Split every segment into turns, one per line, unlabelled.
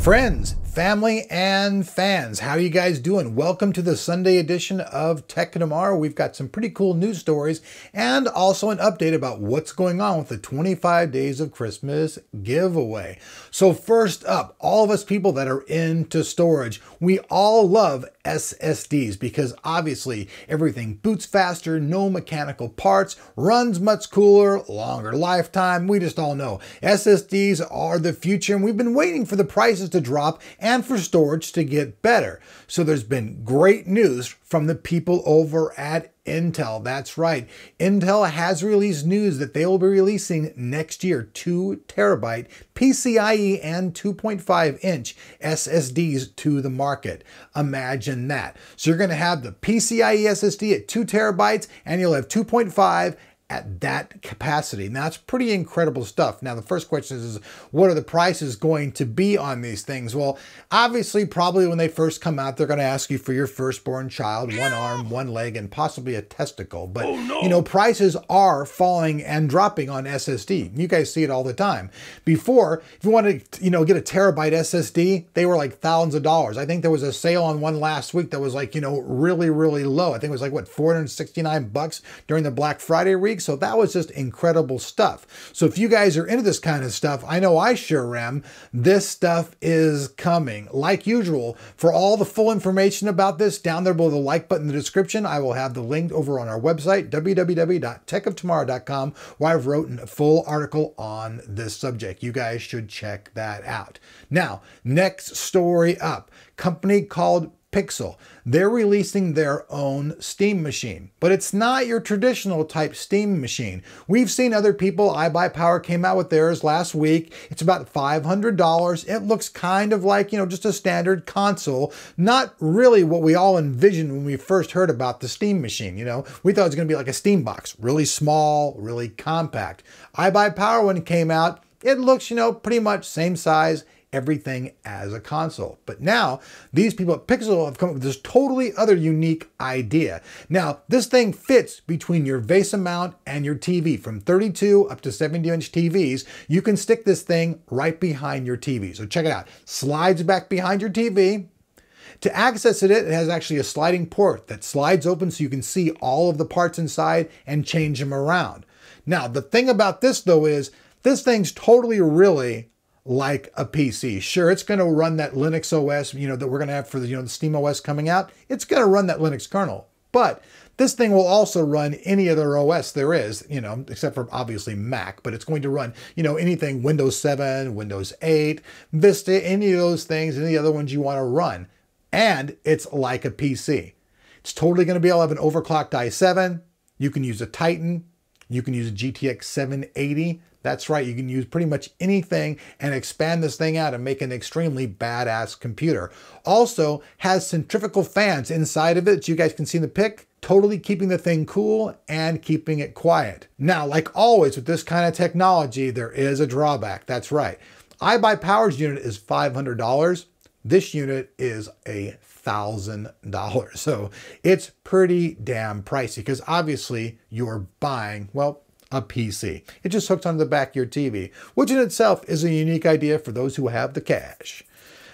Friends, family, and fans, how are you guys doing? Welcome to the Sunday edition of Tech Tomorrow. We've got some pretty cool news stories and also an update about what's going on with the 25 Days of Christmas giveaway. So first up, all of us people that are into storage, we all love SSDs because obviously everything boots faster, no mechanical parts, runs much cooler, longer lifetime. We just all know SSDs are the future, and we've been waiting for the prices to drop and for storage to get better. So there's been great news from the people over at Intel. That's right. Intel has released news that they will be releasing next year 2 terabyte PCIe and 2.5 inch SSDs to the market. Imagine that. So you're going to have the PCIe SSD at 2 terabytes and you'll have 2.5 at that capacity. Now, that's pretty incredible stuff. Now, the first question is what are the prices going to be on these things? Well, obviously, probably when they first come out, they're going to ask you for your firstborn child, one arm, one leg, and possibly a testicle. But, you know, prices are falling and dropping on SSD. You guys see it all the time. Before, if you wanted to, get a terabyte SSD, they were like thousands of dollars. I think there was a sale on one last week that was like, really, really low. I think it was like, what, $469 during the Black Friday week? So that was just incredible stuff. So if you guys are into this kind of stuff, I know I sure am, this stuff is coming. Like usual, for all the full information about this, down there below the like button in the description, I will have the link over on our website, www.techoftomorrow.com, where I've written a full article on this subject. You guys should check that out. Now, next story up, company called Pixel. They're releasing their own steam machine, but it's not your traditional type steam machine. We've seen other people, iBuyPower came out with theirs last week. It's about $500. It looks kind of like, just a standard console. Not really what we all envisioned when we first heard about the steam machine. We thought it was going to be like a steam box, really small, really compact. iBuyPower, when it came out, it looks, pretty much same size, everything as a console. But now these people at Pixel have come up with this totally other unique idea. Now this thing fits between your VESA mount and your TV. From 32 up to 70-inch TVs, you can stick this thing right behind your TV. So check it out. Slides back behind your TV. To access it has actually a sliding port that slides open so you can see all of the parts inside and change them around. Now the thing about this though is this thing's totally really like a PC. Sure, it's going to run that Linux OS, that we're going to have for the, the SteamOS coming out. It's going to run that Linux kernel, but this thing will also run any other OS there is, except for obviously Mac, but it's going to run, anything Windows 7, Windows 8, Vista, any of those things, any other ones you want to run. And it's like a PC. It's totally going to be able to have an overclocked i7. You can use a Titan. You can use a GTX 780. That's right, you can use pretty much anything and expand this thing out and make an extremely badass computer. Also has centrifugal fans inside of it that you guys can see in the pic, totally keeping the thing cool and keeping it quiet. Now, like always with this kind of technology, there is a drawback. That's right. iBuyPower's unit is $500. This unit is $1,000. So it's pretty damn pricey because obviously you're buying, well, a PC. It just hooks onto the back of your TV, which in itself is a unique idea for those who have the cash.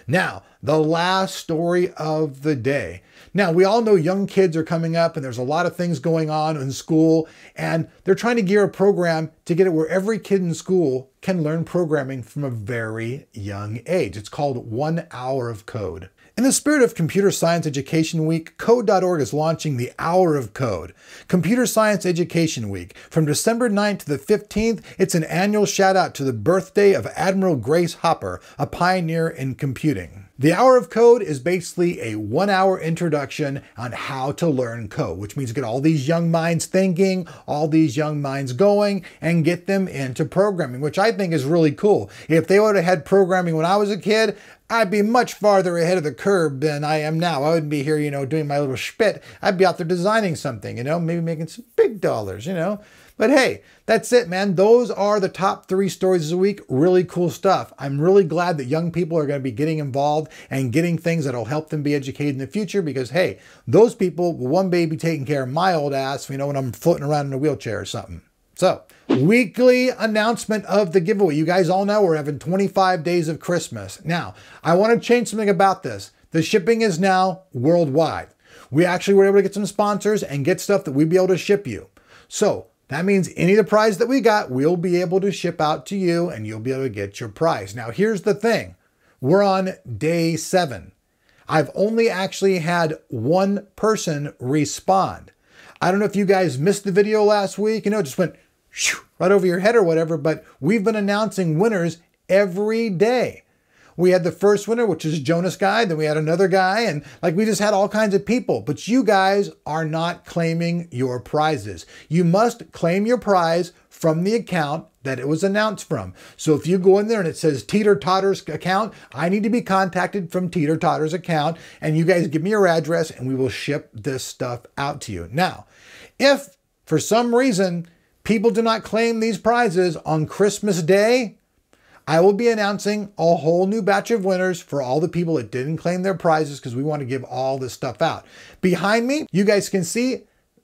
Now, the last story of the day. Now, we all know young kids are coming up and there's a lot of things going on in school, and they're trying to gear a program to get it where every kid in school can learn programming from a very young age. It's called 1 Hour of Code. In the spirit of Computer Science Education Week, Code.org is launching the Hour of Code. Computer Science Education Week. From December 9th to the 15th, it's an annual shout out to the birthday of Admiral Grace Hopper, a pioneer in computing. The Hour of Code is basically a 1-hour introduction on how to learn code, which means get all these young minds thinking, all these young minds going, and get them into programming, which I think is really cool. If they would have had programming when I was a kid, I'd be much farther ahead of the curve than I am now. I wouldn't be here, doing my little spit. I'd be out there designing something, maybe making some big dollars, But hey, that's it, man. Those are the top 3 stories this week. Really cool stuff. I'm really glad that young people are going to be getting involved and getting things that'll help them be educated in the future because, hey, those people will one day be taking care of my old ass, when I'm floating around in a wheelchair or something. So Weekly announcement of the giveaway. You guys all know we're having 25 days of Christmas. Now, I want to change something about this. The shipping is now worldwide. We actually were able to get some sponsors and get stuff that we'd be able to ship you. So that means any of the prize that we got, we'll be able to ship out to you and you'll be able to get your prize. Now, here's the thing. We're on day 7. I've only actually had one person respond. I don't know if you guys missed the video last week, it just went right over your head or whatever, but we've been announcing winners every day. We had the first winner, which is Jonas Guy, then we had another guy, and we just had all kinds of people, but you guys are not claiming your prizes. You must claim your prize from the account that it was announced from. So if you go in there and it says Teeter Totter's account, I need to be contacted from Teeter Totter's account, and you guys give me your address and we will ship this stuff out to you. Now, if for some reason people do not claim these prizes on Christmas Day, I will be announcing a whole new batch of winners for all the people that didn't claim their prizes because we want to give all this stuff out. Behind me, you guys can see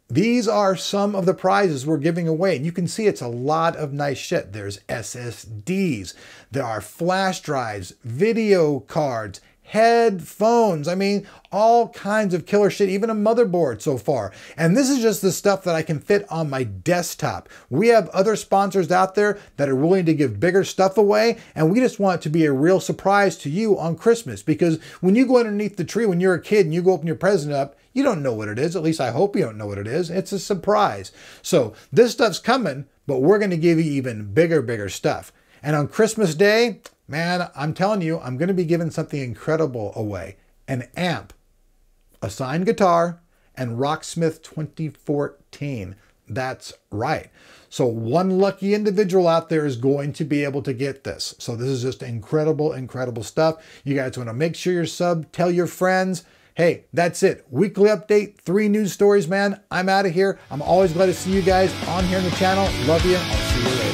these are some of the prizes we're giving away. And you can see it's a lot of nice shit. There's SSDs, there are flash drives, video cards, headphones. I mean, all kinds of killer shit, even a motherboard so far. And this is just the stuff that I can fit on my desktop. We have other sponsors out there that are willing to give bigger stuff away, and we just want it to be a real surprise to you on Christmas, because when you go underneath the tree when you're a kid and you go open your present up, you don't know what it is. At least I hope you don't know what it is. It's a surprise. So this stuff's coming, but we're going to give you even bigger stuff. And on Christmas Day, man, I'm telling you, I'm going to be giving something incredible away. An amp, a signed guitar, and Rocksmith 2014. That's right. So one lucky individual out there is going to be able to get this. So this is just incredible stuff. You guys want to make sure you're sub, tell your friends. Hey, that's it. Weekly update, 3 news stories, man. I'm out of here. I'm always glad to see you guys on here on the channel. Love you. I'll see you later.